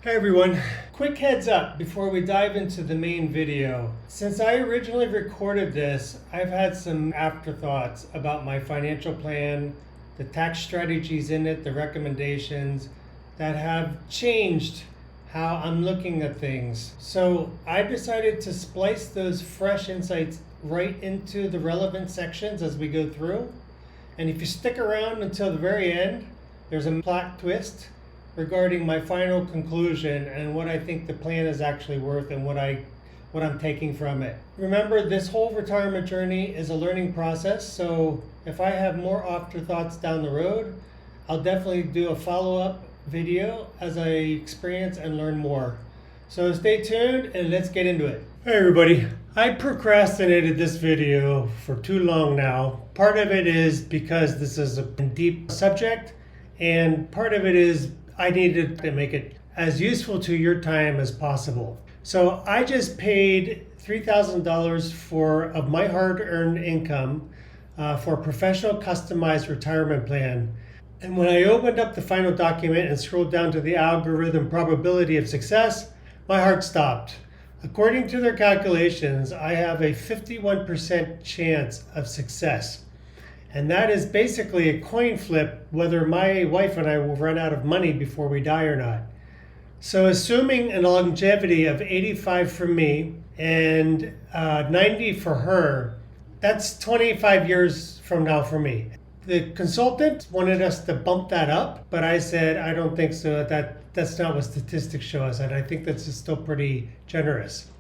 Hey everyone, quick heads up before we dive into the main video. Since I originally recorded this, I've had some afterthoughts about my financial plan, the tax strategies in it, the recommendations that have changed how I'm looking at things. So I decided to splice those fresh insights right into the relevant sections as we go through. And if you stick around until the very end, there's a plot twist regarding my final conclusion and what I think the plan is actually worth and what I'm taking from it. Remember, this whole retirement journey is a learning process, so if I have more afterthoughts down the road, I'll definitely do a follow-up video as I experience and learn more. So stay tuned and let's get into it. Hey everybody, I procrastinated this video for too long now. Part of it is because this is a deep subject, and part of it is I needed to make it as useful to your time as possible. So I just paid $3,000 of my hard-earned income for a professional customized retirement plan. And when I opened up the final document and scrolled down to the algorithm probability of success, my heart stopped. According to their calculations, I have a 51% chance of success. And that is basically a coin flip whether my wife and I will run out of money before we die or not. So assuming a longevity of 85 for me and 90 for her, that's 25 years from now for me. The consultant wanted us to bump that up, but I said, I don't think so. That's not what statistics show us, and I think that's still pretty generous.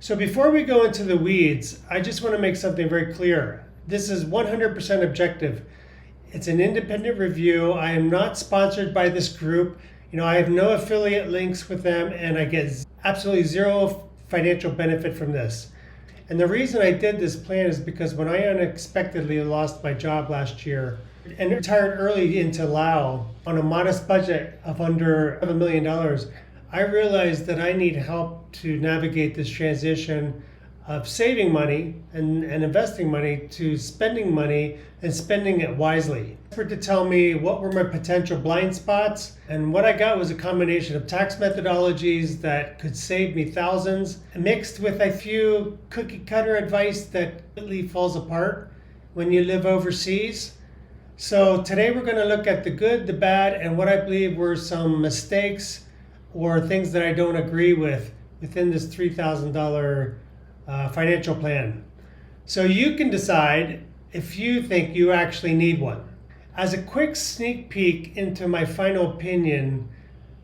So before we go into the weeds, I just want to make something very clear. This is 100% objective. It's an independent review. I am not sponsored by this group. I have no affiliate links with them, and I get absolutely zero financial benefit from this. And the reason I did this plan is because when I unexpectedly lost my job last year and retired early into Lao on a modest budget of under $1 million, I realized that I need help to navigate this transition of saving money and investing money to spending money and spending it wisely. To tell me what were my potential blind spots, and what I got was a combination of tax methodologies that could save me thousands, mixed with a few cookie cutter advice that completely falls apart when you live overseas. So today we're going to look at the good, the bad, and what I believe were some mistakes or things that I don't agree with within this $3,000 financial plan. So you can decide if you think you actually need one. As a quick sneak peek into my final opinion,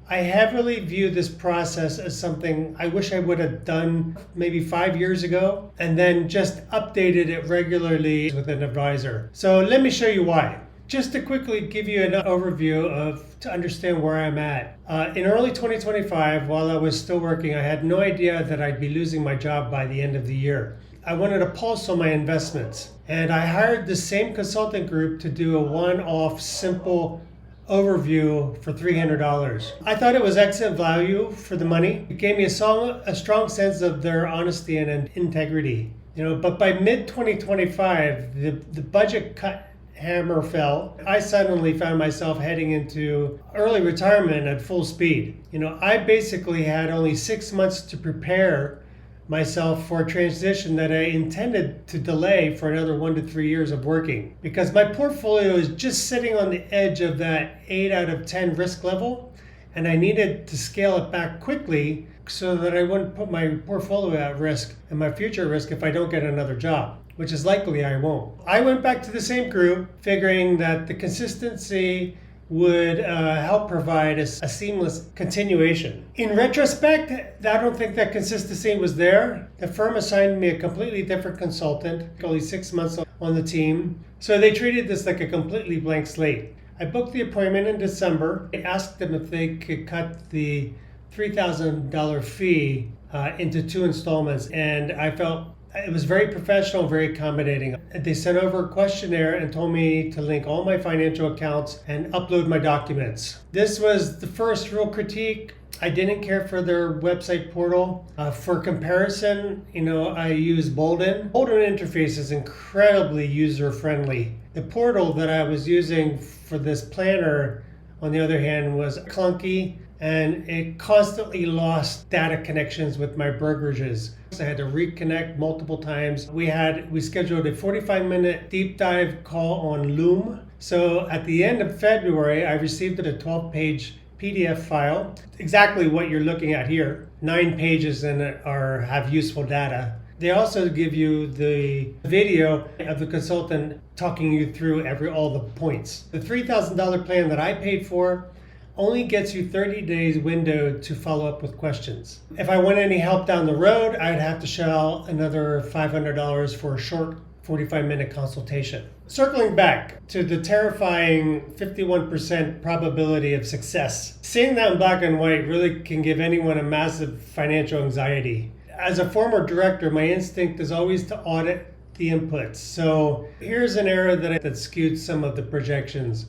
I heavily view this process as something I wish I would have done maybe 5 years ago and then just updated it regularly with an advisor. So let me show you why. Just to quickly give you an overview to understand where I'm at. In early 2025, while I was still working, I had no idea that I'd be losing my job by the end of the year. I wanted a pulse on my investments, and I hired the same consulting group to do a one-off simple overview for $300. I thought it was excellent value for the money. It gave me a strong sense of their honesty and integrity. But by mid-2025, the budget cut hammer fell. I suddenly found myself heading into early retirement at full speed. I basically had only 6 months to prepare myself for a transition that I intended to delay for another 1 to 3 years of working, because my portfolio is just sitting on the edge of that 8 out of 10 risk level, and I needed to scale it back quickly so that I wouldn't put my portfolio at risk and my future at risk if I don't get another job, which is likely I won't. I went back to the same group, figuring that the consistency would help provide a seamless continuation. In retrospect, I don't think that consistency was there. The firm assigned me a completely different consultant, only 6 months on the team, so they treated this like a completely blank slate. I booked the appointment in December. I asked them if they could cut the $3,000 fee into 2 installments, and I felt it was very professional, very accommodating. They sent over a questionnaire and told me to link all my financial accounts and upload my documents. This was the first real critique. I didn't care for their website portal. For comparison, I use Boldin. Boldin interface is incredibly user-friendly. The portal that I was using for this planner, on the other hand, was clunky. and it constantly lost data connections with my brokerages. I had to reconnect multiple times. We scheduled a 45-minute deep dive call on Loom. So at the end of February, I received a 12-page PDF file, exactly what you're looking at here. 9 pages in it have useful data. They also give you the video of the consultant talking you through all the points. The $3,000 plan that I paid for only gets you 30 days window to follow up with questions. If I want any help down the road, I'd have to shell another $500 for a short 45-minute consultation. Circling back to the terrifying 51% probability of success, seeing that in black and white really can give anyone a massive financial anxiety. As a former director, my instinct is always to audit the inputs. So here's an error that skewed some of the projections.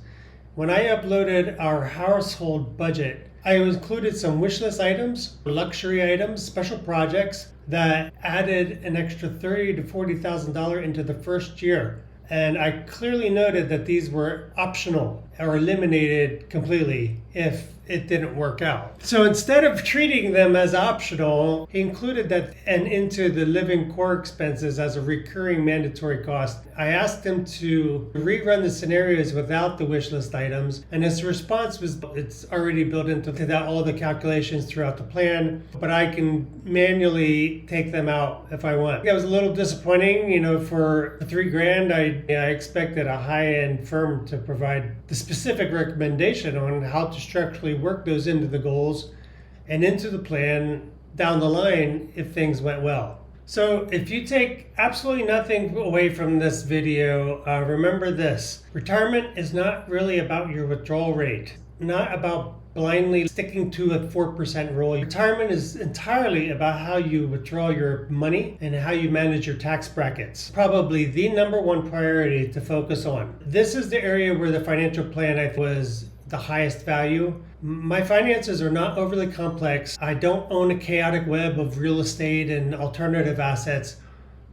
When I uploaded our household budget, I included some wish list items, luxury items, special projects that added an extra $30,000 to $40,000 into the first year. And I clearly noted that these were optional or eliminated completely if it didn't work out. So instead of treating them as optional, he included that and into the living core expenses as a recurring mandatory cost. I asked him to rerun the scenarios without the wish list items, and his response was it's already built into all the calculations throughout the plan, but I can manually take them out if I want. That was a little disappointing. For $3,000, I expected a high-end firm to provide the specific recommendation on how to structurally work those into the goals and into the plan down the line if things went well. So if you take absolutely nothing away from this video, remember this. Retirement is not really about your withdrawal rate, not about blindly sticking to a 4% rule. Retirement is entirely about how you withdraw your money and how you manage your tax brackets. Probably the number one priority to focus on. This is the area where the financial plan was the highest value. My finances are not overly complex. I don't own a chaotic web of real estate and alternative assets.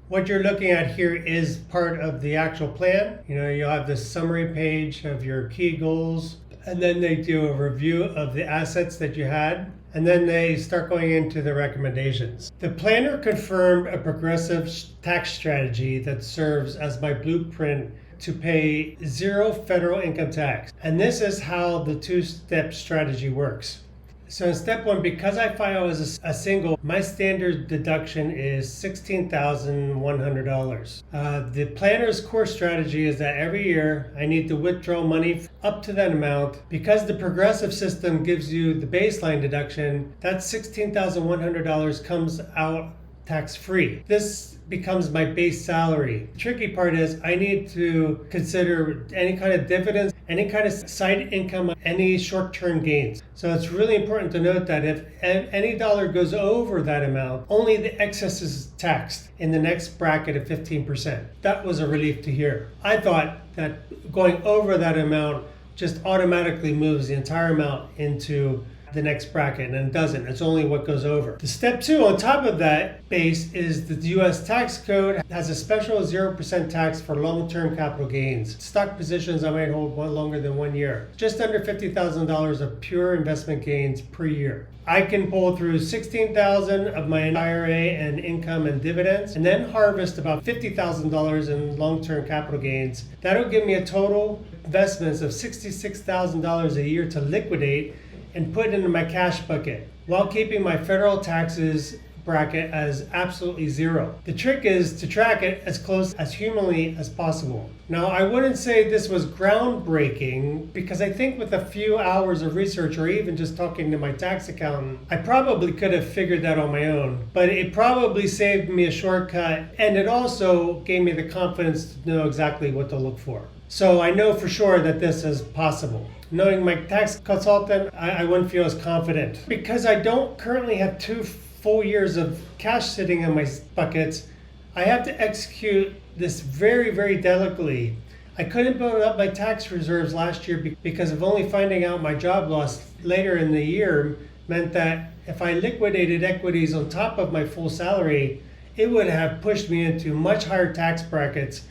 What you're looking at here is part of the actual plan. You'll have this summary page of your key goals, and then they do a review of the assets that you had, and then they start going into the recommendations. The planner confirmed a progressive tax strategy that serves as my blueprint to pay zero federal income tax. And this is how the two-step strategy works. So in step one, because I file as a single, my standard deduction is $16,100. The planner's core strategy is that every year I need to withdraw money up to that amount. Because the progressive system gives you the baseline deduction, that $16,100 comes out tax-free. This becomes my base salary. The tricky part is I need to consider any kind of dividends, any kind of side income, any short-term gains. So it's really important to note that if any dollar goes over that amount, only the excess is taxed in the next bracket of 15%. That was a relief to hear. I thought that going over that amount just automatically moves the entire amount into the next bracket, and it doesn't. It's only what goes over. The step two on top of that base is the US tax code has a special 0% tax for long-term capital gains. Stock positions I might hold longer than 1 year. Just under $50,000 of pure investment gains per year. I can pull through $16,000 of my IRA and income and dividends, and then harvest about $50,000 in long-term capital gains. That'll give me a total investments of $66,000 a year to liquidate and put into my cash bucket while keeping my federal taxes bracket as absolutely zero. The trick is to track it as close as humanly as possible. Now, I wouldn't say this was groundbreaking because I think with a few hours of research or even just talking to my tax accountant, I probably could have figured that on my own, but it probably saved me a shortcut, and it also gave me the confidence to know exactly what to look for. So I know for sure that this is possible. Knowing my tax consultant, I wouldn't feel as confident. Because I don't currently have 2 full years of cash sitting in my buckets, I have to execute this very, very delicately. I couldn't build up my tax reserves last year because of only finding out my job loss later in the year meant that if I liquidated equities on top of my full salary, it would have pushed me into much higher tax brackets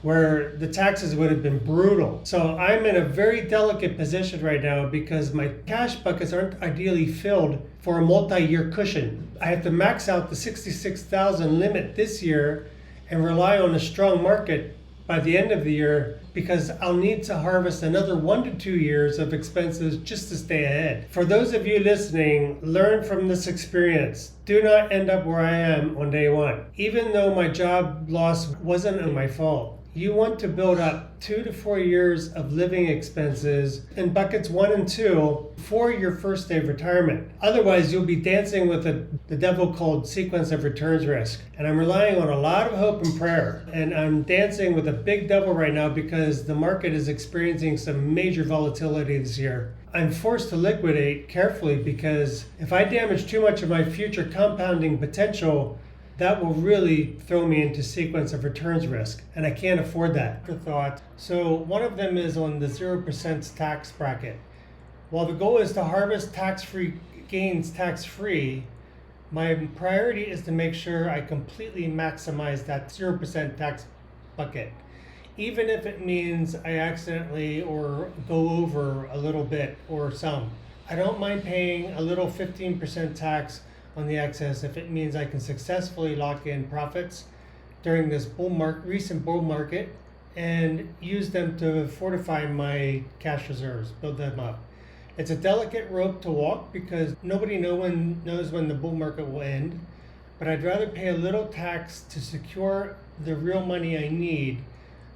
where the taxes would have been brutal. So I'm in a very delicate position right now because my cash buckets aren't ideally filled for a multi-year cushion. I have to max out the 66,000 limit this year and rely on a strong market by the end of the year, because I'll need to harvest another 1 to 2 years of expenses just to stay ahead. For those of you listening, learn from this experience. Do not end up where I am on day one. Even though my job loss wasn't my fault, you want to build up 2 to 4 years of living expenses in buckets 1 and 2 for your first day of retirement. Otherwise, you'll be dancing with the devil called sequence of returns risk. And I'm relying on a lot of hope and prayer. And I'm dancing with a big devil right now because the market is experiencing some major volatility this year. I'm forced to liquidate carefully because if I damage too much of my future compounding potential, that will really throw me into sequence of returns risk, and I can't afford that. Thought. So one of them is on the 0% tax bracket. While the goal is to harvest tax-free gains tax-free, my priority is to make sure I completely maximize that 0% tax bucket, even if it means I accidentally or go over a little bit or some. I don't mind paying a little 15% tax on the excess if it means I can successfully lock in profits during this recent bull market and use them to fortify my cash reserves, build them up. It's a delicate rope to walk because nobody knows when the bull market will end, but I'd rather pay a little tax to secure the real money I need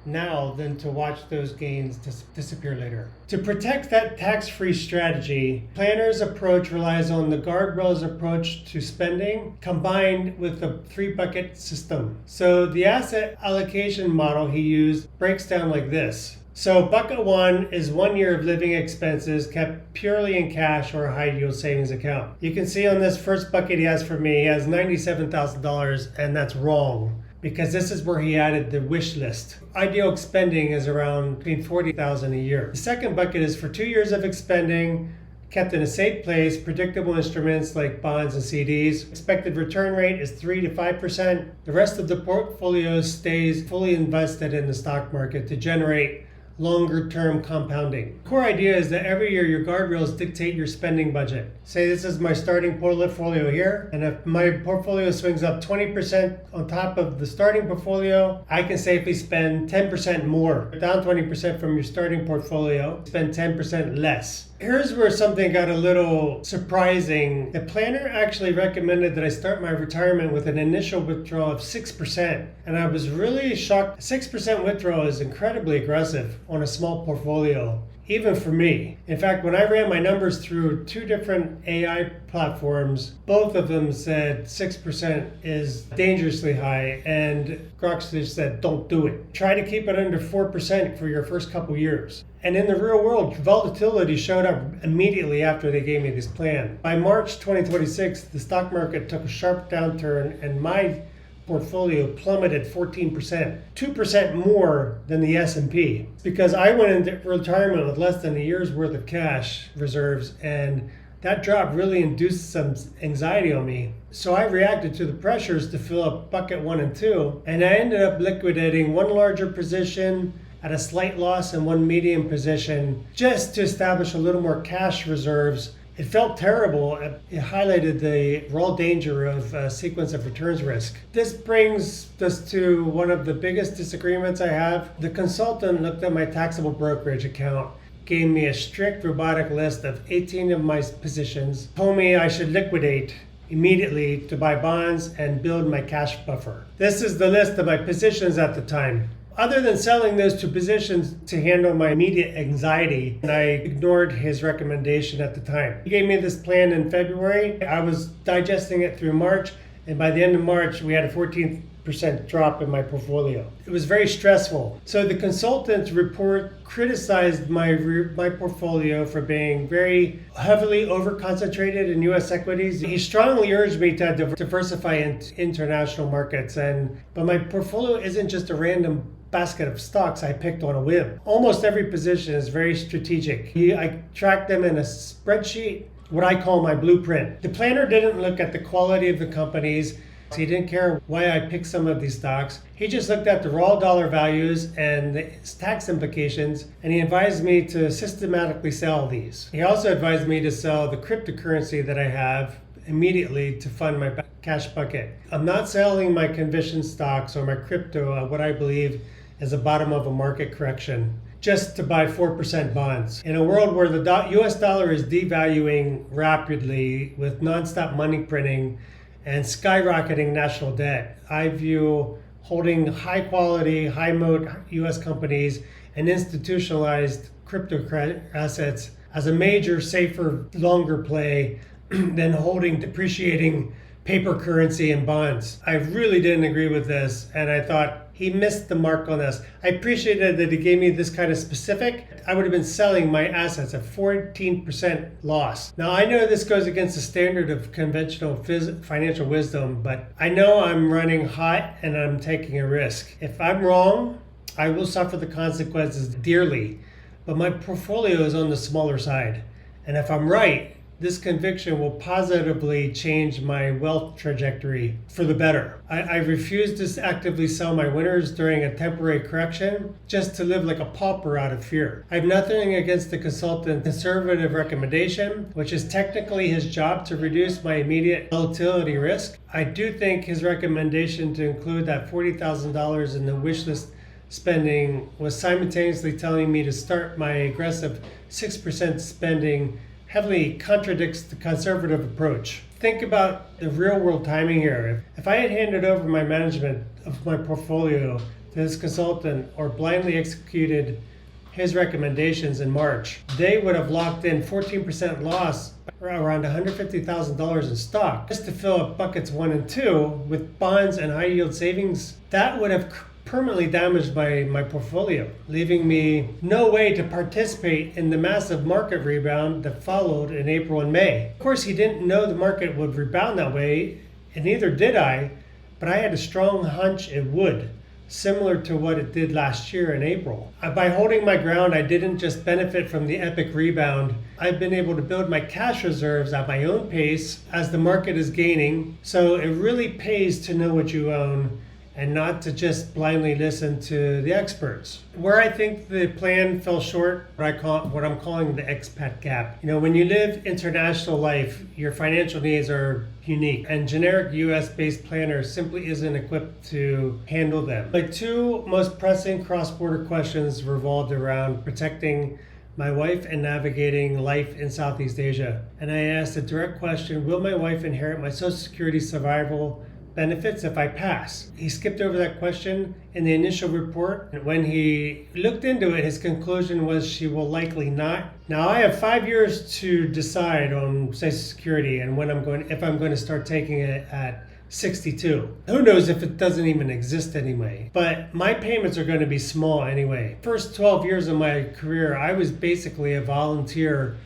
now than to watch those gains disappear later. To protect that tax-free strategy, Planner's approach relies on the guardrails approach to spending combined with the 3-bucket system. So the asset allocation model he used breaks down like this. So bucket 1 is 1 year of living expenses kept purely in cash or a high yield savings account. You can see on this first bucket he has for me, he has $97,000, and that's wrong, because this is where he added the wish list. Ideal spending is around between $40,000 a year. The second bucket is for 2 years of expending, kept in a safe place, predictable instruments like bonds and CDs. Expected return rate is 3 to 5%. The rest of the portfolio stays fully invested in the stock market to generate longer-term compounding. Core idea is that every year your guardrails dictate your spending budget. Say this is my starting portfolio here, and if my portfolio swings up 20% on top of the starting portfolio, I can safely spend 10% more. Down 20% from your starting portfolio, spend 10% less. Here's where something got a little surprising. The planner actually recommended that I start my retirement with an initial withdrawal of 6%. And I was really shocked. 6% withdrawal is incredibly aggressive on a small portfolio, even for me. In fact, when I ran my numbers through 2 different AI platforms, both of them said 6% is dangerously high, and Grokster said don't do it. Try to keep it under 4% for your first couple years. And in the real world, volatility showed up immediately after they gave me this plan. By March 2026, the stock market took a sharp downturn and my portfolio plummeted 14%, 2% more than the S&P. Because I went into retirement with less than a year's worth of cash reserves, and that drop really induced some anxiety on me. So I reacted to the pressures to fill up bucket 1 and 2, and I ended up liquidating 1 larger position at a slight loss and 1 medium position just to establish a little more cash reserves. It felt terrible. It highlighted the raw danger of sequence of returns risk. This brings us to one of the biggest disagreements I have. The consultant looked at my taxable brokerage account, gave me a strict robotic list of 18 of my positions, told me I should liquidate immediately to buy bonds and build my cash buffer. This is the list of my positions at the time. Other than selling those 2 positions to handle my immediate anxiety, and I ignored his recommendation at the time. He gave me this plan in February. I was digesting it through March, and by the end of March, we had a 14% drop in my portfolio. It was very stressful. So the consultant's report criticized my portfolio for being very heavily over-concentrated in U.S. equities. He strongly urged me to diversify into international markets, but my portfolio isn't just a random basket of stocks I picked on a whim. Almost every position is very strategic. I track them in a spreadsheet, what I call my blueprint. The planner didn't look at the quality of the companies. He didn't care why I picked some of these stocks. He just looked at the raw dollar values and the tax implications, and he advised me to systematically sell these. He also advised me to sell the cryptocurrency that I have immediately to fund my cash bucket. I'm not selling my conviction stocks or my crypto at what I believe is the bottom of a market correction just to buy 4% bonds. In a world where the US dollar is devaluing rapidly with nonstop money printing and skyrocketing national debt, I view holding high quality, high moat US companies and institutionalized crypto assets as a major, safer, longer play than holding depreciating paper currency and bonds. I really didn't agree with this, and I thought he missed the mark on this. I appreciated that he gave me this kind of specific. I would have been selling my assets at 14% loss. Now, I know this goes against the standard of conventional financial wisdom, but I know I'm running hot and I'm taking a risk. If I'm wrong, I will suffer the consequences dearly, but my portfolio is on the smaller side. And if I'm right, this conviction will positively change my wealth trajectory for the better. I refuse to actively sell my winners during a temporary correction just to live like a pauper out of fear. I have nothing against the consultant's conservative recommendation, which is technically his job to reduce my immediate volatility risk. I do think his recommendation to include that $40,000 in the wish list spending was simultaneously telling me to start my aggressive 6% spending heavily contradicts the conservative approach. Think about the real world timing here. If I had handed over my management of my portfolio to this consultant or blindly executed his recommendations in March, they would have locked in 14% loss, around $150,000 in stock, just to fill up buckets 1 and 2 with bonds and high yield savings. That would have permanently damaged my portfolio, leaving me no way to participate in the massive market rebound that followed in April and May. Of course, he didn't know the market would rebound that way, and neither did I, but I had a strong hunch it would, similar to what it did last year in April. By holding my ground, I didn't just benefit from the epic rebound. I've been able to build my cash reserves at my own pace as the market is gaining, so it really pays to know what you own and not to just blindly listen to the experts. Where I think the plan fell short, what I'm calling the expat gap. When you live international life, your financial needs are unique, and generic US-based planners simply isn't equipped to handle them. My two most pressing cross-border questions revolved around protecting my wife and navigating life in Southeast Asia. And I asked a direct question: will my wife inherit my Social Security survival benefits if I pass? He skipped over that question in the initial report. And when he looked into it, his conclusion was she will likely not. Now, I have 5 years to decide on Social Security and if I'm going to start taking it at 62. Who knows if it doesn't even exist anyway. But my payments are going to be small anyway. First 12 years of my career, I was basically a volunteer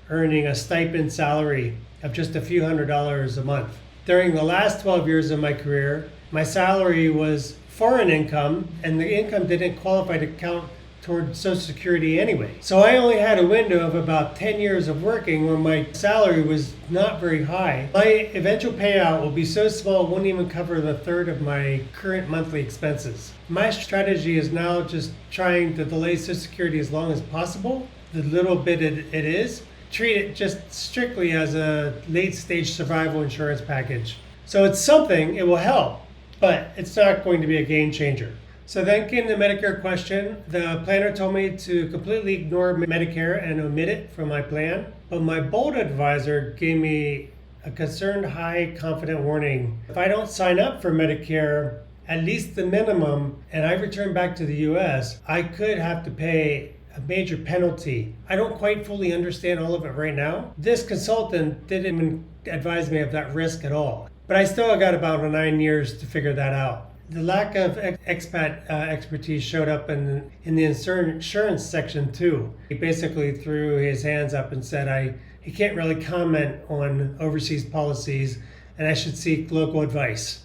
earning a stipend salary of just a few $100s a month. During the last 12 years of my career, my salary was foreign income, and the income didn't qualify to count toward Social Security anyway. So I only had a window of about 10 years of working where my salary was not very high. My eventual payout will be so small it won't even cover the third of my current monthly expenses. My strategy is now just trying to delay Social Security as long as possible, the little bit it is. Treat it just strictly as a late-stage survival insurance package. So it's something, it will help, but it's not going to be a game changer. So then came the Medicare question. The planner told me to completely ignore Medicare and omit it from my plan, but my Boldin advisor gave me a concerned, high, confident warning. If I don't sign up for Medicare, at least the minimum, and I return back to the US, I could have to pay a major penalty. I don't quite fully understand all of it right now. This consultant didn't even advise me of that risk at all. But I still got about 9 years to figure that out. The lack of expat expertise showed up in the insurance section too. He basically threw his hands up and said he can't really comment on overseas policies and I should seek local advice.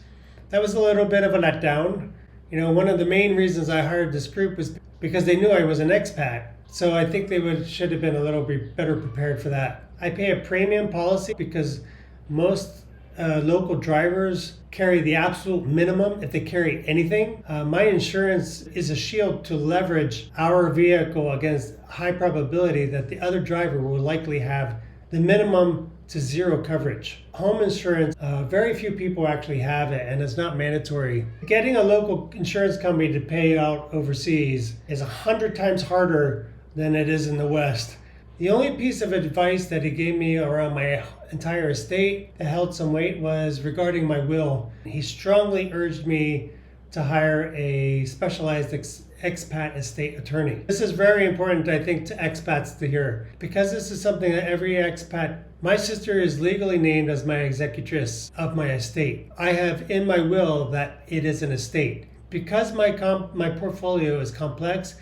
That was a little bit of a letdown. One of the main reasons I hired this group was because they knew I was an expat. So I think they should have been a little bit better prepared for that. I pay a premium policy because most local drivers carry the absolute minimum if they carry anything. My insurance is a shield to leverage our vehicle against high probability that the other driver will likely have the minimum to zero coverage. Home insurance, very few people actually have it, and it's not mandatory. Getting a local insurance company to pay out overseas is 100 times harder than it is in the West. The only piece of advice that he gave me around my entire estate that held some weight was regarding my will. He strongly urged me to hire a specialized expat estate attorney. This is very important, I think, to expats to hear, because this is something that every expat. My sister is legally named as my executrix of my estate. I have in my will that it is an estate. Because my portfolio is complex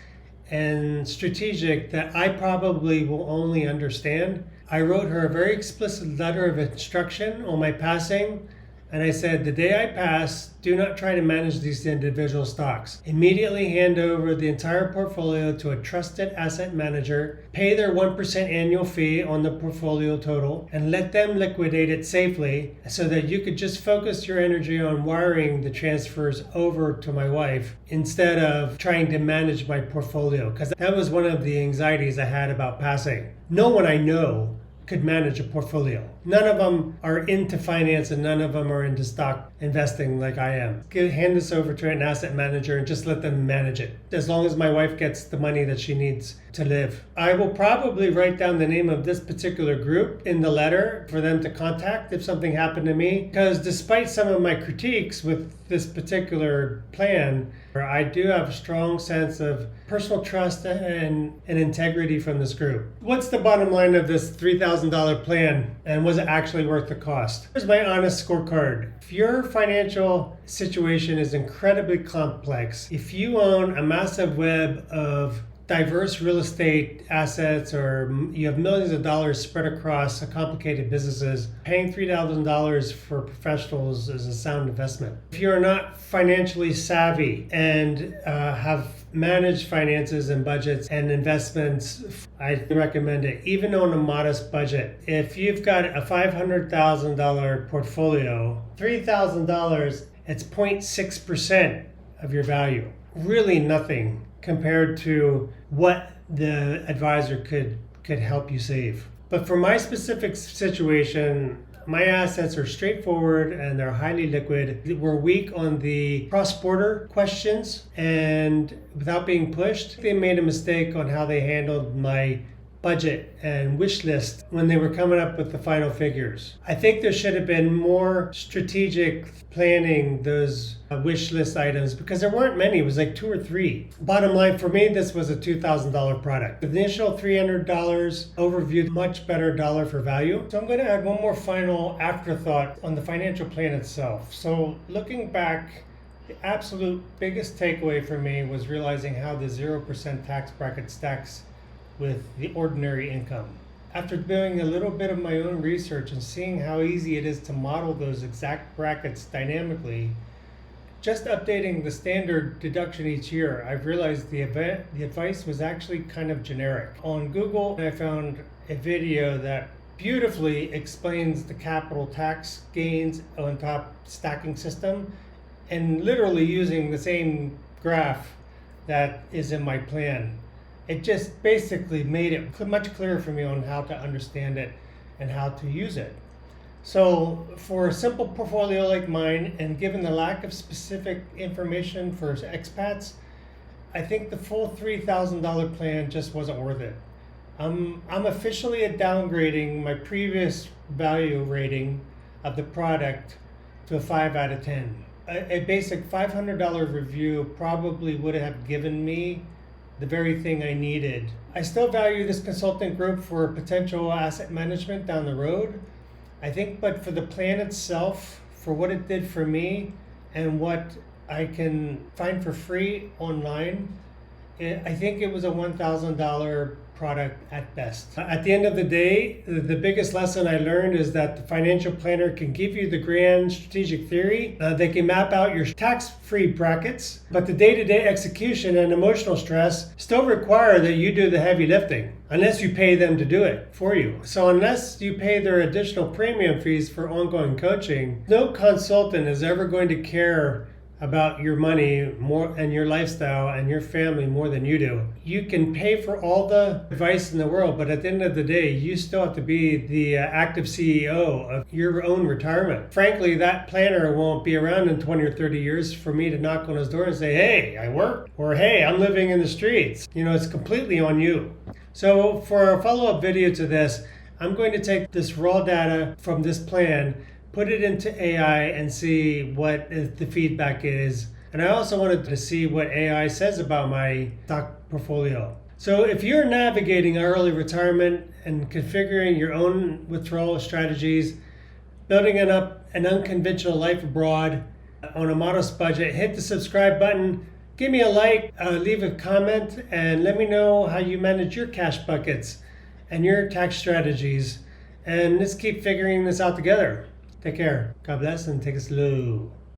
and strategic that I probably will only understand, I wrote her a very explicit letter of instruction on my passing, and I said, the day I pass, do not try to manage these individual stocks. Immediately hand over the entire portfolio to a trusted asset manager, pay their 1% annual fee on the portfolio total, and let them liquidate it safely so that you could just focus your energy on wiring the transfers over to my wife instead of trying to manage my portfolio. Because that was one of the anxieties I had about passing. No one I know could manage a portfolio. None of them are into finance and none of them are into stock investing like I am. Hand this over to an asset manager and just let them manage it, as long as my wife gets the money that she needs to live. I will probably write down the name of this particular group in the letter for them to contact if something happened to me, because despite some of my critiques with this particular plan, I do have a strong sense of personal trust and integrity from this group. What's the bottom line of this $3,000 plan, and was it actually worth the cost? Here's my honest scorecard. If your financial situation is incredibly complex, if you own a massive web of diverse real estate assets, or you have millions of dollars spread across complicated businesses, paying $3,000 for professionals is a sound investment. If you're not financially savvy and have managed finances and budgets and investments, I recommend it, even on a modest budget. If you've got a $500,000 portfolio, $3,000, it's 0.6% of your value. Really nothing compared to what the advisor could help you save. But for my specific situation, my assets are straightforward and they're highly liquid. We're weak on the cross-border questions, and without being pushed, they made a mistake on how they handled my budget and wish list when they were coming up with the final figures. I think there should have been more strategic planning those wish list items, because there weren't many. It was like 2 or 3. Bottom line, for me, this was a $2,000 product. The initial $300 overview, much better dollar for value. So I'm going to add one more final afterthought on the financial plan itself. So looking back, the absolute biggest takeaway for me was realizing how the 0% tax bracket stacks with the ordinary income. After doing a little bit of my own research and seeing how easy it is to model those exact brackets dynamically, just updating the standard deduction each year, I've realized the advice was actually kind of generic. On Google, I found a video that beautifully explains the capital tax gains on top stacking system, and literally using the same graph that is in my plan. It just basically made it much clearer for me on how to understand it and how to use it. So for a simple portfolio like mine, and given the lack of specific information for expats, I think the full $3,000 plan just wasn't worth it. I'm officially downgrading my previous value rating of the product to a 5 out of 10. A basic $500 review probably would have given me the very thing I needed. I still value this consultant group for potential asset management down the road, I think, but for the plan itself, for what it did for me and what I can find for free online, I think it was a $1,000 product at best. At the end of the day, the biggest lesson I learned is that the financial planner can give you the grand strategic theory. They can map out your tax-free brackets, but the day-to-day execution and emotional stress still require that you do the heavy lifting, unless you pay them to do it for you. So unless you pay their additional premium fees for ongoing coaching, no consultant is ever going to care about your money more and your lifestyle and your family more than you do. You can pay for all the advice in the world, but at the end of the day, you still have to be the active CEO of your own retirement. Frankly, that planner won't be around in 20 or 30 years for me to knock on his door and say, hey, I work, or hey, I'm living in the streets. It's completely on you. So for a follow-up video to this, I'm going to take this raw data from this plan, put it into AI and see what the feedback is. And I also wanted to see what AI says about my stock portfolio. So if you're navigating early retirement and configuring your own withdrawal strategies, building up an unconventional life abroad on a modest budget, hit the subscribe button, give me a like, leave a comment, and let me know how you manage your cash buckets and your tax strategies. And let's keep figuring this out together. Take care. God bless and take it slow.